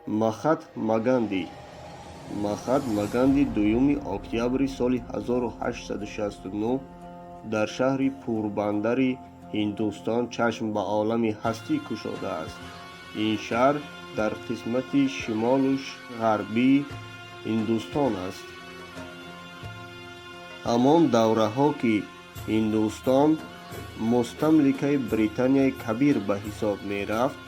Махатма Ганди. Махатма Ганди 2 октябри соли 1869 дар шаҳри пурбандари Ҳиндустон чашм ба олами ҳастӣ кушодааст. Ин шаҳр дар қисмати шимолу ғарбии Ҳиндустон аст. ҳамон давраҳо ки Ҳиндустон мустамликаи Британияи Кабир ба ҳисоб мерафт,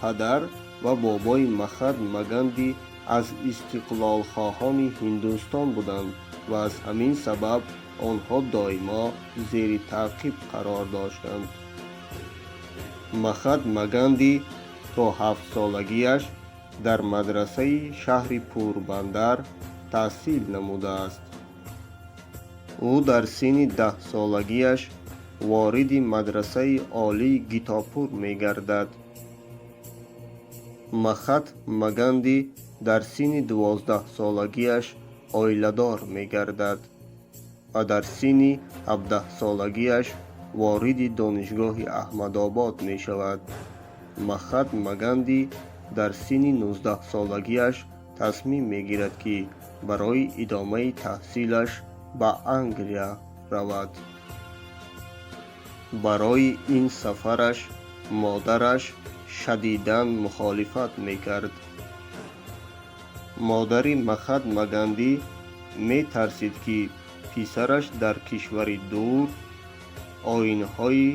падар ва бобои Махатма Ганди аз истиқлолхоҳони Ҳиндустон буданд ва аз ҳамин сабаб онҳо доимо зери таъқиб қарор доштанд. Махатма Ганди то 7-солагиаш дар мадрасаи шаҳри Пурбандар таҳсил намудааст. ӯ дар синни 10-солагиаш вориди мадрасаи олии Гитопур мегардад. Махатма Ганди дар синни 12-солагиаш оиладор мегардад ва дар синни 17-солагиаш вориди донишгоҳи Аҳмадобод мешавад. Махатма Ганди дар синни 19-солагиаш тасмим мегирад, ки барои идомаи таҳсилаш ба Англия равад. барои ин сафараш модараш шадидан мухолифат мекард. модари Махатма Ганди метарсид, ки писараш дар кишвари дур оинҳои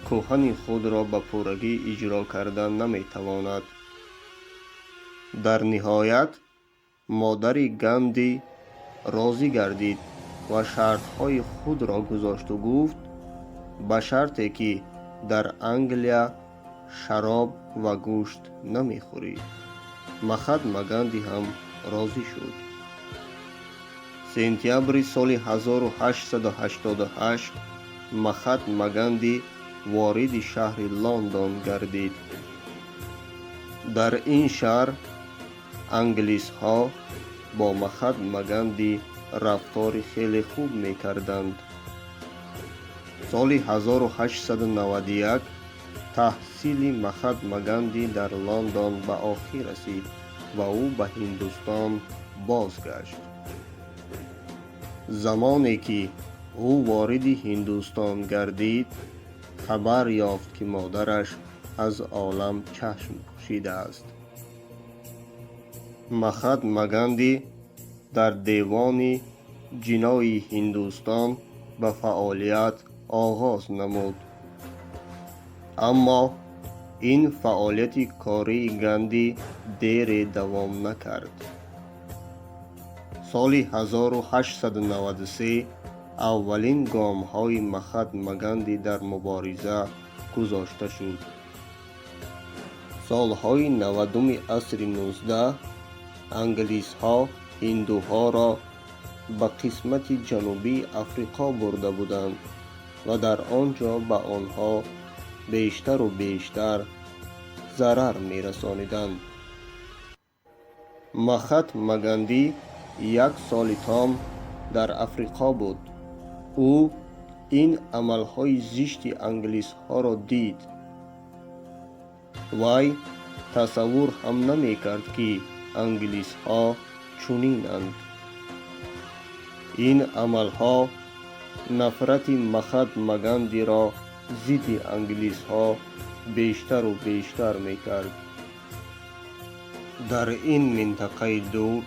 кӯҳани худро ба пуррагӣ иҷро кардан наметавонад. дар ниҳоят модари Ганди розӣ гардид ва шартҳои худро гузошту гуфт, ба шарте ки дар Англия шароб ва гӯшт намехӯрӣ. Махатма Ганди ҳам розӣ шуд. сентябри соли 1888 Махатма Ганди вориди шаҳри Лондон гардид. дар ин шаҳр англисҳо бо Махатма Ганди рафтори хеле хуб мекарданд. соли 1891 таҳсили Махатма Ганди дар Лондон ба охир расид ва ӯ ба Ҳиндустон бозгашт. замоне ки ӯ вориди Ҳиндустон гардид, хабар ёфт, ки модараш аз олам чашм пӯшидааст. Махатма Ганди дар Девони ҷинои Ҳиндустон ба фаъолият оғоз намуд. аммо ин фаъолияти кории Ганди дере давом накард. соли 1893 аввалин гомҳои Махатма Ганди дар мубориза гузошта шуд. солҳои 90-уми асри 19 англисҳо ҳиндуҳоро ба қисмати ҷанубии Африқо бурда буданд ва дар он ҷо ба онҳо бештару бештар зарар мерасониданд. Махатма Ганди 1 соли том дар Африқо буд. ӯ ин амалҳои зишти англисҳоро дид. вай тасаввур ҳам намекард, ки англисҳо чунинанд. ин амалҳо нафрати Махатма Гандиро зидди англисҳо бештару бештар мекард. дар ин минтақаи дур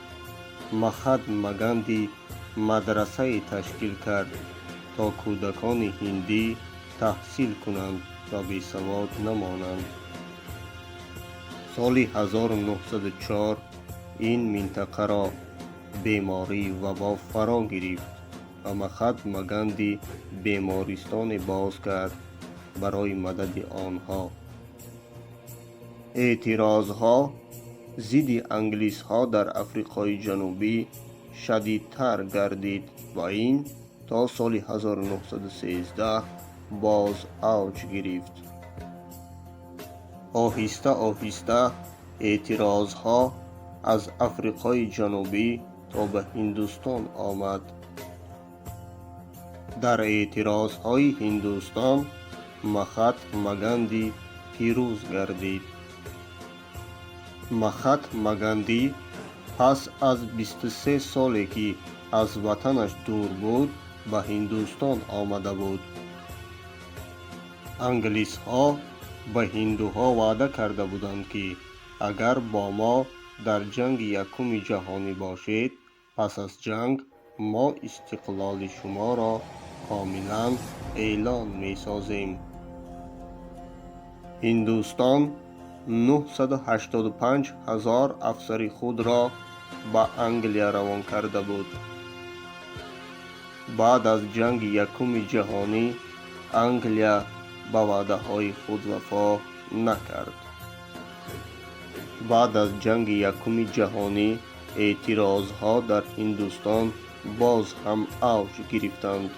Махатма Ганди мадрасае ташкил кард, то кӯдакони ҳиндӣ таҳсил кунанд ва бесавод намонанд. соли 1904 ин минтақаро бемории вабо фаро гирифт ва Махатма Ганди бемористоне боз кард барои мадади онҳо. эътирозҳо зидди англисҳо дар Африқои ҷанубӣ шадидтар гардид ва ин то соли 1913 боз авҷ гирифт. оҳиста оҳиста эътирозҳо аз Африқои ҷанубӣ то ба Ҳиндустон омад. дар эътирозҳои Ҳиндустон Махатма Ганди пирӯз гардид. махатма Ганди пас аз 23 соле ки аз ватанаш дур буд, ба Ҳиндустон омада буд. англисҳо ба ҳиндуҳо ваъда карда буданд ки агар бо мо дар ҷанги якуми ҷаҳонӣ бошед, пас аз ҷанг мо истиқлоли шуморо комилан эълон месозем. ҳиндустон 985 000 афсари худро ба Англия равон карда буд. баъд аз ҷанги якуми ҷаҳонӣ Англия ба ваъдаҳои худ вафо накард. баъд аз ҷанги якуми ҷаҳонӣ эътирозҳо дар Ҳиндустон боз ҳам авҷ гирифтанд.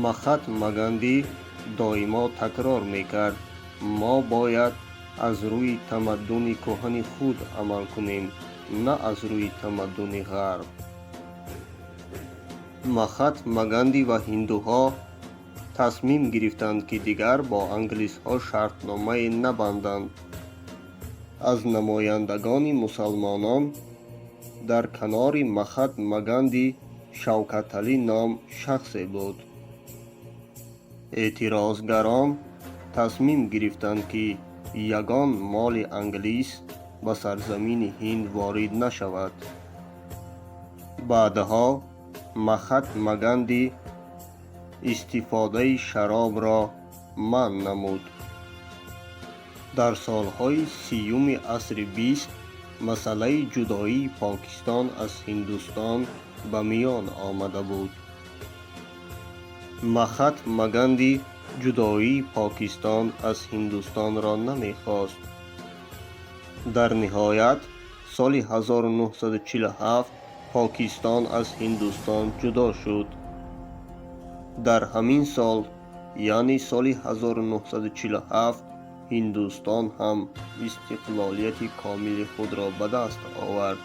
махатма Ганди доимо такрор мекард: мо бояд аз рӯи тамаддуни кӯҳани худ амал кунем, на аз рӯи тамаддуни ғарб. махатма Ганди ва ҳиндуҳо тасмим гирифтанд ки дигар бо англисҳо шартномае набанданд. аз намояндагони мусалмонон дар канори махатма Ганди Шавкат Алӣ ном шахсе буд. эътирозгарон тасмим гирифтанд ки ягон моли англис ба сарзамини ҳинд ворид нашавад. баъдҳо махатма Ганди истифодаи шаробро манъ намуд. дар солҳои 30-юми асри 20 масъалаи ҷудоии Покистон аз Ҳиндустон ба миён омада буд. махатма Ганди ҷудоии Покистон аз Ҳиндустонро намехост. дар ниҳоят соли 1947 Покистон аз Ҳиндустон ҷудо шуд. дар ҳамин сол, яъне соли 1947, ҳиндустон ҳам истиқлолияти комили худро ба даст овард.